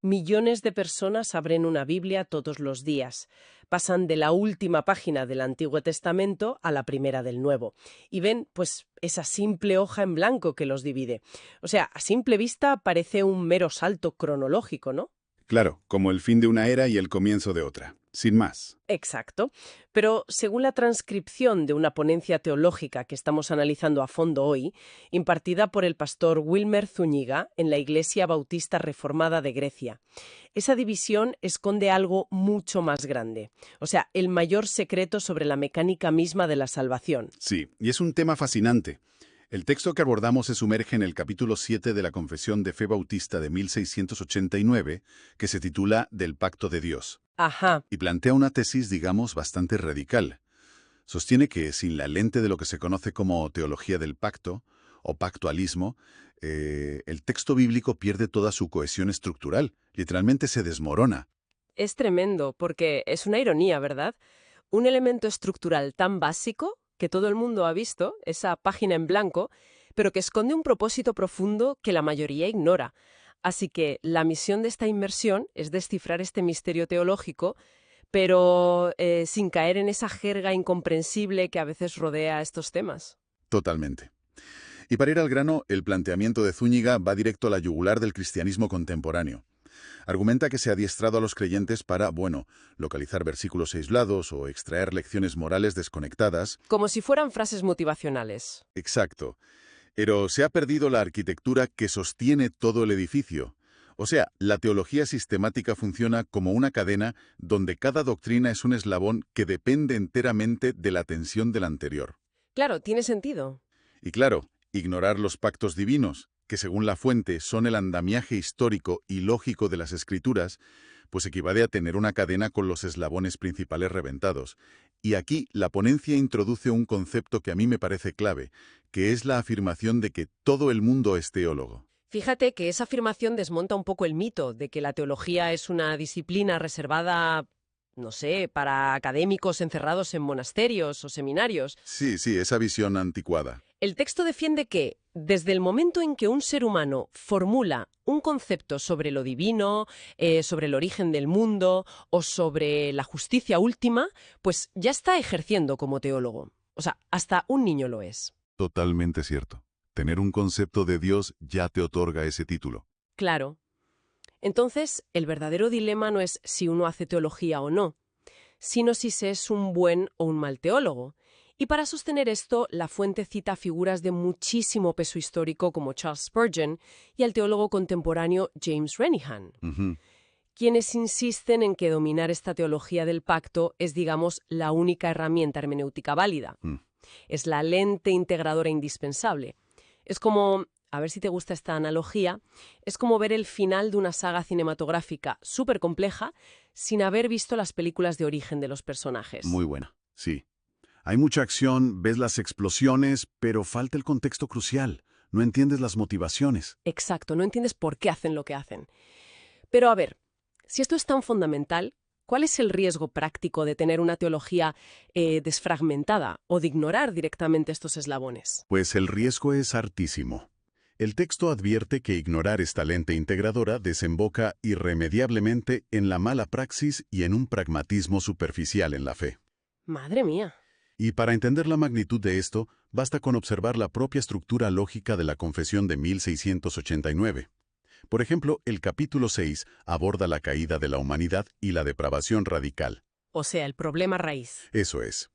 Millones de personas abren una Biblia todos los días. Pasan de la última página del Antiguo Testamento a la primera del Nuevo. Y ven, pues, esa simple hoja en blanco que los divide. O sea, a simple vista parece un mero salto cronológico, ¿no? Claro, como el fin de una era y el comienzo de otra. Sin más. Exacto. Pero según la transcripción de una ponencia teológica que estamos analizando a fondo hoy, impartida por el pastor Wilmer Zúñiga en la Iglesia Bautista Reformada de Grecia, esa división esconde algo mucho más grande. O sea, el mayor secreto sobre la mecánica misma de la salvación. Sí, y es un tema fascinante. El texto que abordamos se sumerge en el capítulo 7 de la Confesión de Fe Bautista de 1689, que se titula Del Pacto de Dios. Ajá. Y plantea una tesis, digamos, bastante radical. Sostiene que, sin la lente de lo que se conoce como teología del pacto, o pactualismo, el texto bíblico pierde toda su cohesión estructural, literalmente se desmorona. Es tremendo, porque es una ironía, ¿verdad? Un elemento estructural tan básico que todo el mundo ha visto, esa página en blanco, pero que esconde un propósito profundo que la mayoría ignora. Así que la misión de esta inmersión es descifrar este misterio teológico, pero sin caer en esa jerga incomprensible que a veces rodea estos temas. Totalmente. Y para ir al grano, el planteamiento de Zúñiga va directo a la yugular del cristianismo contemporáneo. Argumenta que se ha adiestrado a los creyentes para, bueno, localizar versículos aislados o extraer lecciones morales desconectadas. Como si fueran frases motivacionales. Exacto. Pero se ha perdido la arquitectura que sostiene todo el edificio. O sea, la teología sistemática funciona como una cadena donde cada doctrina es un eslabón que depende enteramente de la tensión del anterior. Claro, tiene sentido. Y claro, ignorar los pactos divinos, que según la fuente son el andamiaje histórico y lógico de las Escrituras, pues equivale a tener una cadena con los eslabones principales reventados. Y aquí la ponencia introduce un concepto que a mí me parece clave, que es la afirmación de que todo el mundo es teólogo. Fíjate que esa afirmación desmonta un poco el mito de que la teología es una disciplina reservada, no sé, para académicos encerrados en monasterios o seminarios. Sí, esa visión anticuada. El texto defiende que, desde el momento en que un ser humano formula un concepto sobre lo divino, sobre el origen del mundo o sobre la justicia última, pues ya está ejerciendo como teólogo. O sea, hasta un niño lo es. Totalmente cierto. Tener un concepto de Dios ya te otorga ese título. Claro. Entonces, el verdadero dilema no es si uno hace teología o no, sino si se es un buen o un mal teólogo. Y para sostener esto, la fuente cita figuras de muchísimo peso histórico como Charles Spurgeon y al teólogo contemporáneo James Renihan, quienes insisten en que dominar esta teología del pacto es, digamos, la única herramienta hermenéutica válida. Es la lente integradora indispensable. Es como, a ver si te gusta esta analogía, es como ver el final de una saga cinematográfica súper compleja sin haber visto las películas de origen de los personajes. Muy buena, sí. Hay mucha acción, ves las explosiones, pero falta el contexto crucial. No entiendes las motivaciones. Exacto, no entiendes por qué hacen lo que hacen. Pero a ver, si esto es tan fundamental, ¿cuál es el riesgo práctico de tener una teología desfragmentada o de ignorar directamente estos eslabones? Pues el riesgo es hartísimo. El texto advierte que ignorar esta lente integradora desemboca irremediablemente en la mala praxis y en un pragmatismo superficial en la fe. Madre mía. Y para entender la magnitud de esto, basta con observar la propia estructura lógica de la Confesión de 1689. Por ejemplo, el capítulo 6 aborda la caída de la humanidad y la depravación radical. O sea, el problema raíz. Eso es.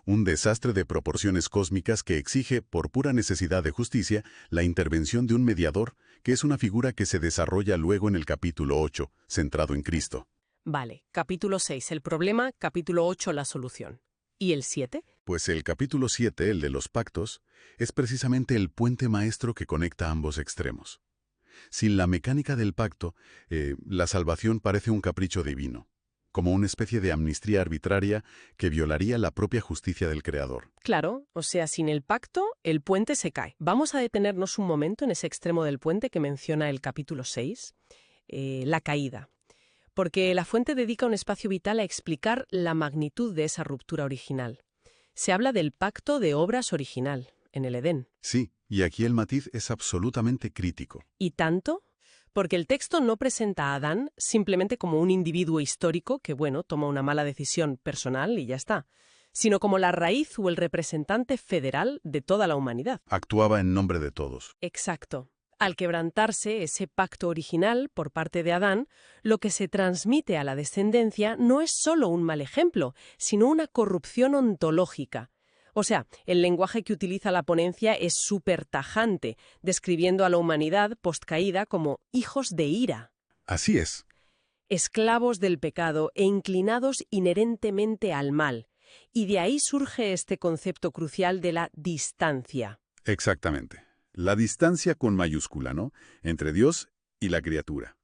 Un desastre de proporciones cósmicas que exige, por pura necesidad de justicia, la intervención de un mediador, que es una figura que se desarrolla luego en el capítulo 8, centrado en Cristo. Vale, capítulo 6, el problema, capítulo 8, la solución. ¿Y el 7? Pues el capítulo 7, el de los pactos, es precisamente el puente maestro que conecta ambos extremos. Sin la mecánica del pacto, la salvación parece un capricho divino, como una especie de amnistía arbitraria que violaría la propia justicia del Creador. Claro, o sea, sin el pacto, el puente se cae. Vamos a detenernos un momento en ese extremo del puente que menciona el capítulo 6, la caída. Porque la fuente dedica un espacio vital a explicar la magnitud de esa ruptura original. Se habla del pacto de obras original, en el Edén. Sí, y aquí el matiz es absolutamente crítico. ¿Y tanto? porque el texto no presenta a Adán simplemente como un individuo histórico que, bueno, toma una mala decisión personal y ya está, sino como la raíz o el representante federal de toda la humanidad. Actuaba en nombre de todos. Exacto. Al quebrantarse ese pacto original por parte de Adán, lo que se transmite a la descendencia no es solo un mal ejemplo, sino una corrupción ontológica. O sea, el lenguaje que utiliza la ponencia es súper tajante, describiendo a la humanidad postcaída como hijos de ira, Así es. esclavos del pecado e inclinados inherentemente al mal. Y de ahí surge este concepto crucial de la distancia. Exactamente. La distancia con mayúscula, ¿no? Entre Dios y la criatura.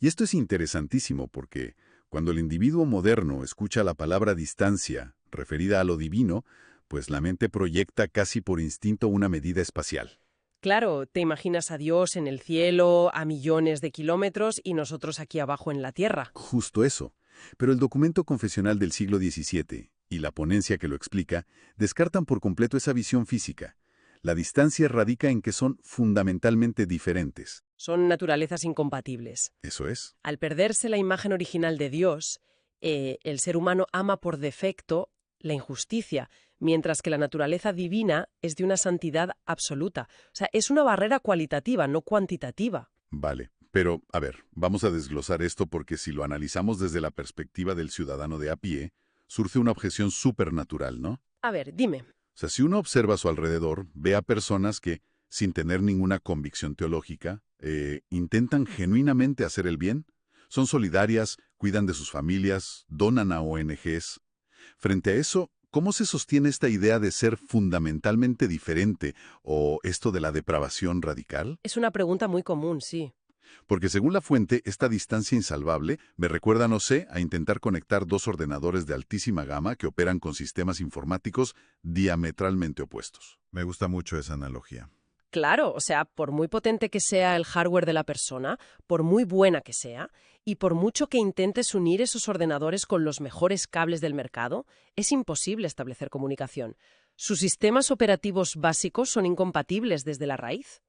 Y esto es interesantísimo porque cuando el individuo moderno escucha la palabra distancia referida a lo divino, pues la mente proyecta casi por instinto una medida espacial. Claro, te imaginas a Dios en el cielo, a millones de kilómetros, y nosotros aquí abajo en la tierra. Justo eso. Pero el documento confesional del siglo XVII y la ponencia que lo explica descartan por completo esa visión física. La distancia radica en que son fundamentalmente diferentes. Son naturalezas incompatibles. Eso es. Al perderse la imagen original de Dios, el ser humano ama por defecto la injusticia, mientras que la naturaleza divina es de una santidad absoluta. O sea, es una barrera cualitativa, no cuantitativa. Vale. Pero, a ver, vamos a desglosar esto porque si lo analizamos desde la perspectiva del ciudadano de a pie, surge una objeción supernatural, ¿no? A ver, dime. O sea, si uno observa a su alrededor, ve a personas que, sin tener ninguna convicción teológica, intentan genuinamente hacer el bien, son solidarias, cuidan de sus familias, donan a ONGs. Frente a eso, ¿cómo se sostiene esta idea de ser fundamentalmente diferente o esto de la depravación radical? Es una pregunta muy común, sí. Porque según la fuente, esta distancia insalvable me recuerda, no sé, a intentar conectar dos ordenadores de altísima gama que operan con sistemas informáticos diametralmente opuestos. Me gusta mucho esa analogía. Claro, o sea, por muy potente que sea el hardware de la persona, por muy buena que sea, y por mucho que intentes unir esos ordenadores con los mejores cables del mercado, es imposible establecer comunicación. Sus sistemas operativos básicos son incompatibles desde la raíz.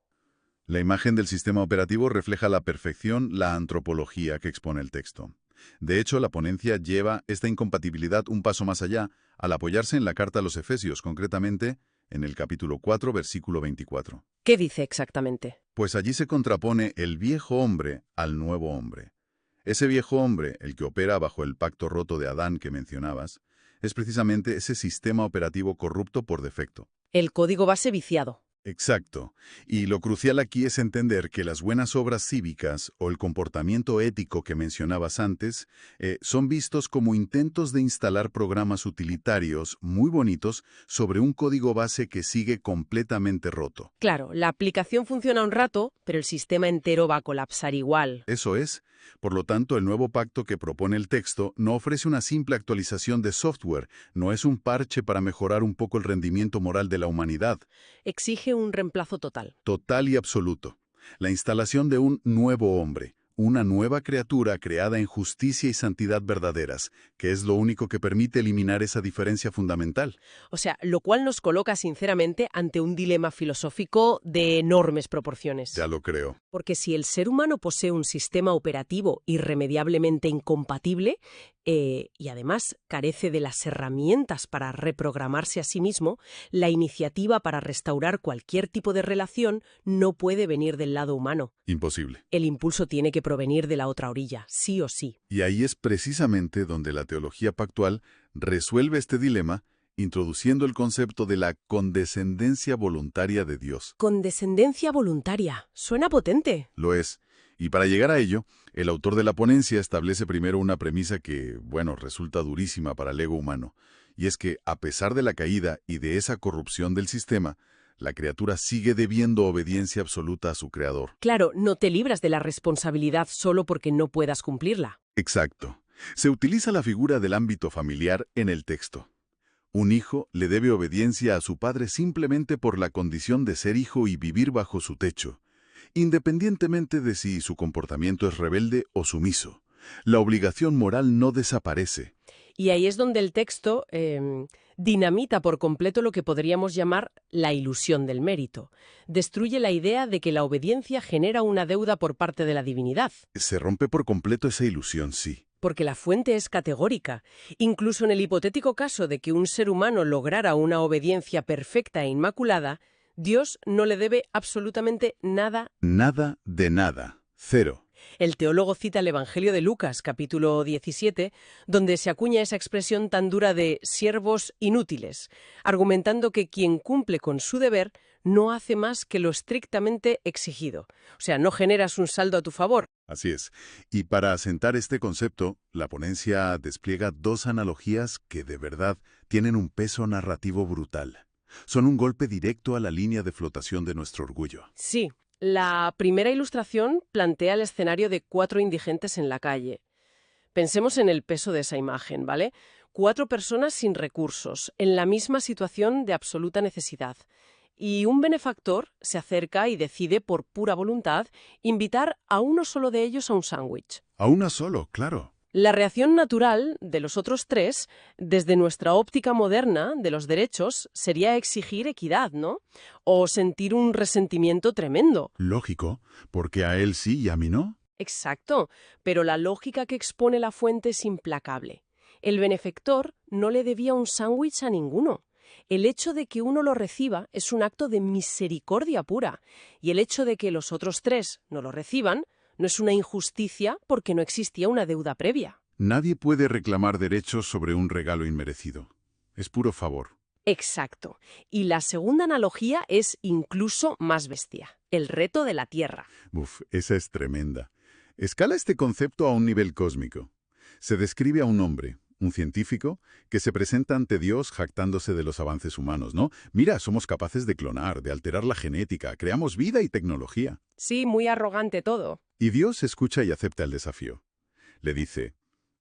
La imagen del sistema operativo refleja a la perfección la antropología que expone el texto. De hecho, la ponencia lleva esta incompatibilidad un paso más allá, al apoyarse en la carta a los Efesios, concretamente en el capítulo 4, versículo 24. ¿Qué dice exactamente? Pues allí se contrapone el viejo hombre al nuevo hombre. Ese viejo hombre, el que opera bajo el pacto roto de Adán que mencionabas, es precisamente ese sistema operativo corrupto por defecto. El código base viciado. Exacto. Y lo crucial aquí es entender que las buenas obras cívicas o el comportamiento ético que mencionabas antes son vistos como intentos de instalar programas utilitarios muy bonitos sobre un código base que sigue completamente roto. Claro, la aplicación funciona un rato, pero el sistema entero va a colapsar igual. Eso es. Por lo tanto, el nuevo pacto que propone el texto no ofrece una simple actualización de software, no es un parche para mejorar un poco el rendimiento moral de la humanidad. Exige un reemplazo total. Total y absoluto. La instalación de un nuevo hombre, una nueva criatura creada en justicia y santidad verdaderas, que es lo único que permite eliminar esa diferencia fundamental. O sea, lo cual nos coloca sinceramente ante un dilema filosófico de enormes proporciones. Ya lo creo. Porque si el ser humano posee un sistema operativo irremediablemente incompatible y además carece de las herramientas para reprogramarse a sí mismo, la iniciativa para restaurar cualquier tipo de relación no puede venir del lado humano. Imposible. El impulso tiene que provenir de la otra orilla, sí o sí. Y ahí es precisamente donde la teología pactual resuelve este dilema, introduciendo el concepto de la condescendencia voluntaria de Dios. Condescendencia voluntaria. Suena potente. Lo es. Y para llegar a ello, el autor de la ponencia establece primero una premisa que, bueno, resulta durísima para el ego humano. Y es que, a pesar de la caída y de esa corrupción del sistema, la criatura sigue debiendo obediencia absoluta a su creador. Claro, no te libras de la responsabilidad solo porque no puedas cumplirla. Exacto. Se utiliza la figura del ámbito familiar en el texto. Un hijo le debe obediencia a su padre simplemente por la condición de ser hijo y vivir bajo su techo, independientemente de si su comportamiento es rebelde o sumiso. La obligación moral no desaparece. Y ahí es donde el texto Dinamita por completo lo que podríamos llamar la ilusión del mérito. Destruye la idea de que la obediencia genera una deuda por parte de la divinidad. Se rompe por completo esa ilusión, sí. Porque la fuente es categórica. Incluso en el hipotético caso de que un ser humano lograra una obediencia perfecta e inmaculada, Dios no le debe absolutamente nada. Nada de nada. Cero. El teólogo cita el Evangelio de Lucas, capítulo 17, donde se acuña esa expresión tan dura de siervos inútiles, argumentando que quien cumple con su deber no hace más que lo estrictamente exigido. O sea, no generas un saldo a tu favor. Así es. Y para asentar este concepto, la ponencia despliega dos analogías que de verdad tienen un peso narrativo brutal. Son un golpe directo a la línea de flotación de nuestro orgullo. Sí. La primera ilustración plantea el escenario de 4 indigentes en la calle. Pensemos en el peso de esa imagen, ¿vale? 4 personas sin recursos, en la misma situación de absoluta necesidad. Y un benefactor se acerca y decide, por pura voluntad, invitar a uno solo de ellos a un sándwich. A una solo, claro. La reacción natural de los otros 3, desde nuestra óptica moderna de los derechos, sería exigir equidad, ¿no? O sentir un resentimiento tremendo. Lógico, porque a él sí y a mí no. Exacto, pero la lógica que expone la fuente es implacable. El benefactor no le debía un sándwich a ninguno. El hecho de que uno lo reciba es un acto de misericordia pura, y el hecho de que los otros 3 no lo reciban no es una injusticia porque no existía una deuda previa. Nadie puede reclamar derechos sobre un regalo inmerecido. Es puro favor. Exacto. Y la segunda analogía es incluso más bestia, el reto de la tierra. Esa es tremenda. Escala este concepto a un nivel cósmico. Se describe a un hombre, un científico, que se presenta ante Dios jactándose de los avances humanos, ¿no? Mira, somos capaces de clonar, de alterar la genética, creamos vida y tecnología. Sí, muy arrogante todo. Y Dios escucha y acepta el desafío. Le dice,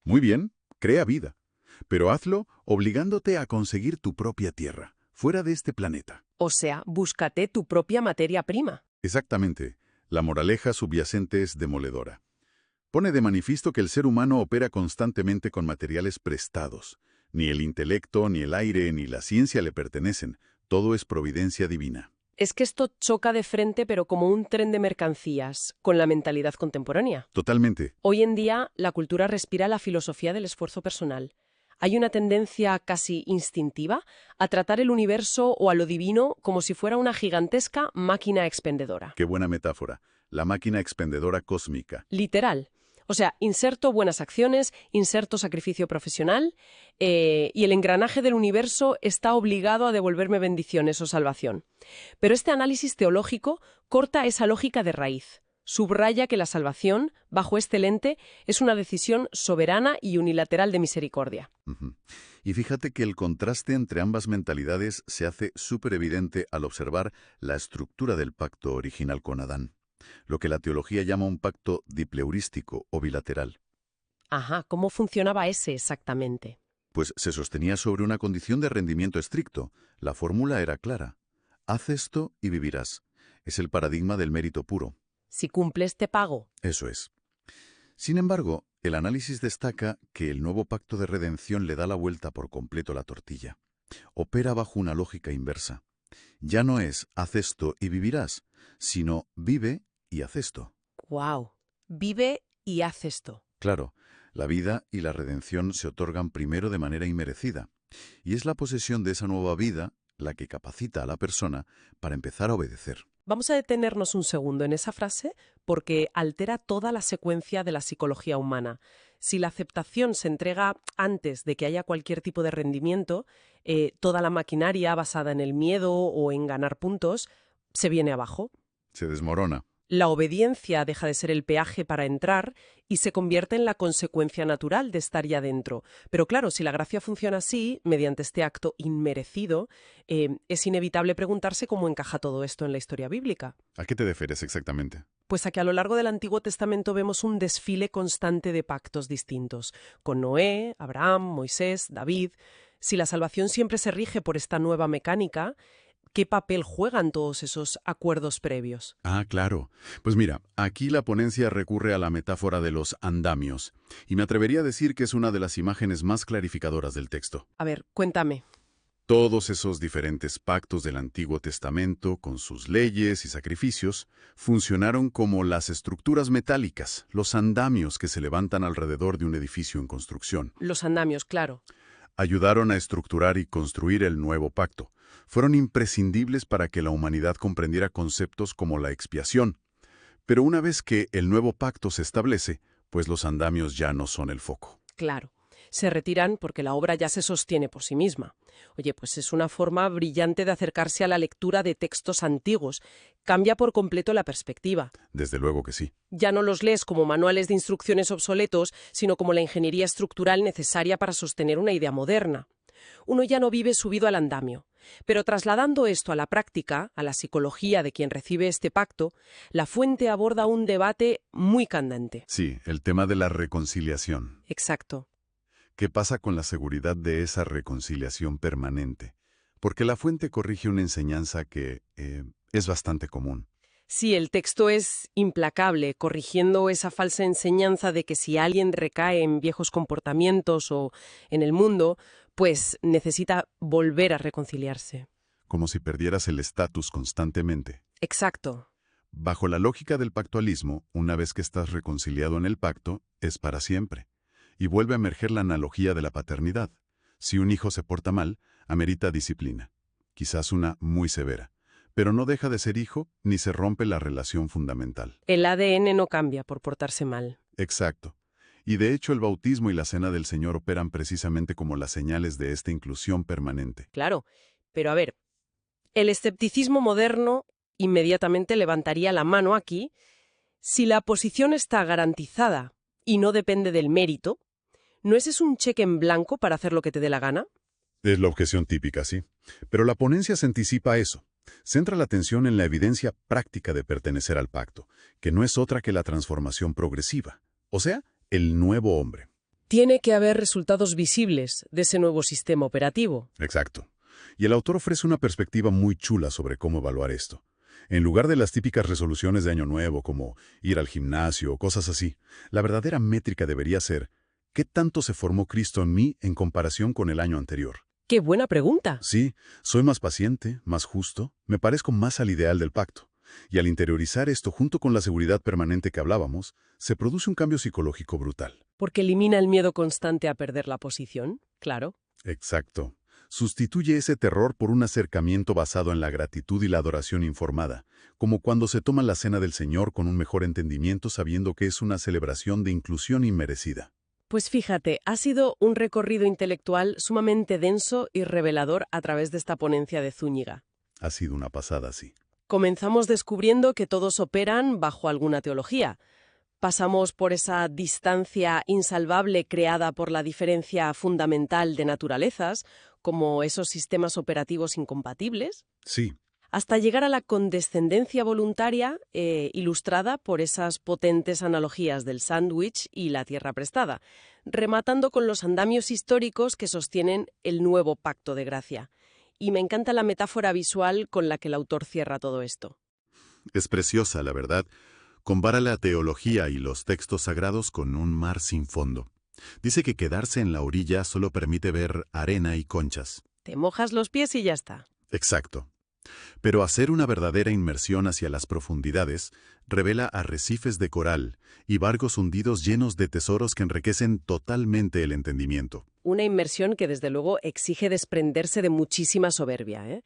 muy bien, crea vida, pero hazlo obligándote a conseguir tu propia tierra, fuera de este planeta. O sea, búscate tu propia materia prima. Exactamente. La moraleja subyacente es demoledora. Pone de manifiesto que el ser humano opera constantemente con materiales prestados. Ni el intelecto, ni el aire, ni la ciencia le pertenecen. Todo es providencia divina. Es que esto choca de frente, pero como un tren de mercancías, con la mentalidad contemporánea. Totalmente. Hoy en día, la cultura respira la filosofía del esfuerzo personal. Hay una tendencia casi instintiva a tratar el universo o a lo divino como si fuera una gigantesca máquina expendedora. Qué buena metáfora. La máquina expendedora cósmica. Literal. O sea, inserto buenas acciones, inserto sacrificio profesional y el engranaje del universo está obligado a devolverme bendiciones o salvación. Pero este análisis teológico corta esa lógica de raíz. Subraya que la salvación, bajo este lente, es una decisión soberana y unilateral de misericordia. Y fíjate que el contraste entre ambas mentalidades se hace súper evidente al observar la estructura del pacto original con Adán. Lo que la teología llama un pacto dipleurístico o bilateral. Ajá, ¿cómo funcionaba ese exactamente? Pues se sostenía sobre una condición de rendimiento estricto. La fórmula era clara. Haz esto y vivirás. Es el paradigma del mérito puro. Si cumples, te pago. Eso es. Sin embargo, el análisis destaca que el nuevo pacto de redención le da la vuelta por completo a la tortilla. Opera bajo una lógica inversa. Ya no es haz esto y vivirás, sino vive y haz esto. ¡Guau! Vive y haz esto. Claro, la vida y la redención se otorgan primero de manera inmerecida, y es la posesión de esa nueva vida la que capacita a la persona para empezar a obedecer. Vamos a detenernos un segundo en esa frase porque altera toda la secuencia de la psicología humana. Si la aceptación se entrega antes de que haya cualquier tipo de rendimiento, toda la maquinaria basada en el miedo o en ganar puntos se viene abajo. Se desmorona. La obediencia deja de ser el peaje para entrar y se convierte en la consecuencia natural de estar ya dentro. Pero claro, si la gracia funciona así, mediante este acto inmerecido, es inevitable preguntarse cómo encaja todo esto en la historia bíblica. ¿A qué te refieres exactamente? Pues a que a lo largo del Antiguo Testamento vemos un desfile constante de pactos distintos, con Noé, Abraham, Moisés, David. Si la salvación siempre se rige por esta nueva mecánica, ¿qué papel juegan todos esos acuerdos previos? Ah, claro. Pues mira, aquí la ponencia recurre a la metáfora de los andamios, y me atrevería a decir que es una de las imágenes más clarificadoras del texto. A ver, cuéntame. Todos esos diferentes pactos del Antiguo Testamento, con sus leyes y sacrificios, funcionaron como las estructuras metálicas, los andamios que se levantan alrededor de un edificio en construcción. Los andamios, claro. Ayudaron a estructurar y construir el nuevo pacto. Fueron imprescindibles para que la humanidad comprendiera conceptos como la expiación. Pero una vez que el nuevo pacto se establece, pues los andamios ya no son el foco. Claro. Se retiran porque la obra ya se sostiene por sí misma. Oye, pues es una forma brillante de acercarse a la lectura de textos antiguos. Cambia por completo la perspectiva. Desde luego que sí. Ya no los lees como manuales de instrucciones obsoletos, sino como la ingeniería estructural necesaria para sostener una idea moderna. Uno ya no vive subido al andamio. Pero trasladando esto a la práctica, a la psicología de quien recibe este pacto, la fuente aborda un debate muy candente. Sí, el tema de la reconciliación. Exacto. ¿Qué pasa con la seguridad de esa reconciliación permanente? Porque la fuente corrige una enseñanza que es bastante común. Sí, el texto es implacable, corrigiendo esa falsa enseñanza de que si alguien recae en viejos comportamientos o en el mundo, pues necesita volver a reconciliarse. Como si perdieras el estatus constantemente. Exacto. Bajo la lógica del pactualismo, una vez que estás reconciliado en el pacto, es para siempre. Y vuelve a emerger la analogía de la paternidad. Si un hijo se porta mal, amerita disciplina. Quizás una muy severa. Pero no deja de ser hijo ni se rompe la relación fundamental. El ADN no cambia por portarse mal. Exacto. Y de hecho el bautismo y la cena del Señor operan precisamente como las señales de esta inclusión permanente. Claro. Pero a ver, el escepticismo moderno inmediatamente levantaría la mano aquí. Si la posición está garantizada y no depende del mérito, ¿no ese es un cheque en blanco para hacer lo que te dé la gana? Es la objeción típica, sí. Pero la ponencia se anticipa a eso. Centra la atención en la evidencia práctica de pertenecer al pacto, que no es otra que la transformación progresiva, o sea, el nuevo hombre. Tiene que haber resultados visibles de ese nuevo sistema operativo. Exacto. Y el autor ofrece una perspectiva muy chula sobre cómo evaluar esto. En lugar de las típicas resoluciones de Año Nuevo, como ir al gimnasio o cosas así, la verdadera métrica debería ser ¿qué tanto se formó Cristo en mí en comparación con el año anterior? ¡Qué buena pregunta! Sí, soy más paciente, más justo, me parezco más al ideal del pacto. Y al interiorizar esto junto con la seguridad permanente que hablábamos, se produce un cambio psicológico brutal. Porque elimina el miedo constante a perder la posición, claro. Exacto. Sustituye ese terror por un acercamiento basado en la gratitud y la adoración informada, como cuando se toma la cena del Señor con un mejor entendimiento sabiendo que es una celebración de inclusión inmerecida. Pues fíjate, ha sido un recorrido intelectual sumamente denso y revelador a través de esta ponencia de Zúñiga. Ha sido una pasada, sí. Comenzamos descubriendo que todos operan bajo alguna teología. Pasamos por esa distancia insalvable creada por la diferencia fundamental de naturalezas, como esos sistemas operativos incompatibles, Sí, hasta llegar a la condescendencia voluntaria ilustrada por esas potentes analogías del sándwich y la tierra prestada, rematando con los andamios históricos que sostienen el nuevo pacto de gracia. Y me encanta la metáfora visual con la que el autor cierra todo esto. es preciosa, la verdad. Compara la teología y los textos sagrados con un mar sin fondo. Dice que quedarse en la orilla solo permite ver arena y conchas. Te mojas los pies y ya está. Exacto. Pero hacer una verdadera inmersión hacia las profundidades revela arrecifes de coral y barcos hundidos llenos de tesoros que enriquecen totalmente el entendimiento. Una inmersión que desde luego exige desprenderse de muchísima soberbia, ¿eh?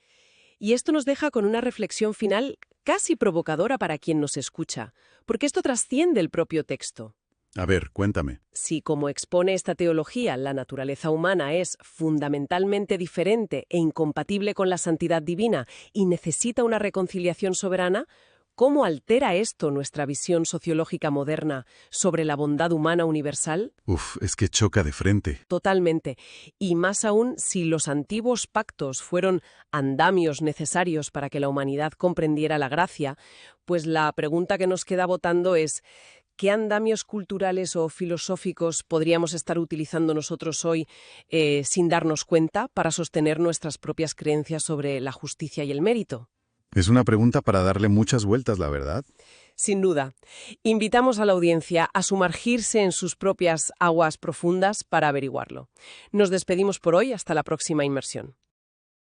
Y esto nos deja con una reflexión final casi provocadora para quien nos escucha, porque esto trasciende el propio texto. A ver, cuéntame. Si, como expone esta teología, la naturaleza humana es fundamentalmente diferente e incompatible con la santidad divina y necesita una reconciliación soberana, ¿cómo altera esto nuestra visión sociológica moderna sobre la bondad humana universal? Es que choca de frente. Totalmente. Y más aún, si los antiguos pactos fueron andamios necesarios para que la humanidad comprendiera la gracia, pues la pregunta que nos queda votando es ¿qué andamios culturales o filosóficos podríamos estar utilizando nosotros hoy sin darnos cuenta para sostener nuestras propias creencias sobre la justicia y el mérito? Es una pregunta para darle muchas vueltas, la verdad. Sin duda. Invitamos a la audiencia a sumergirse en sus propias aguas profundas para averiguarlo. Nos despedimos por hoy. Hasta la próxima inmersión.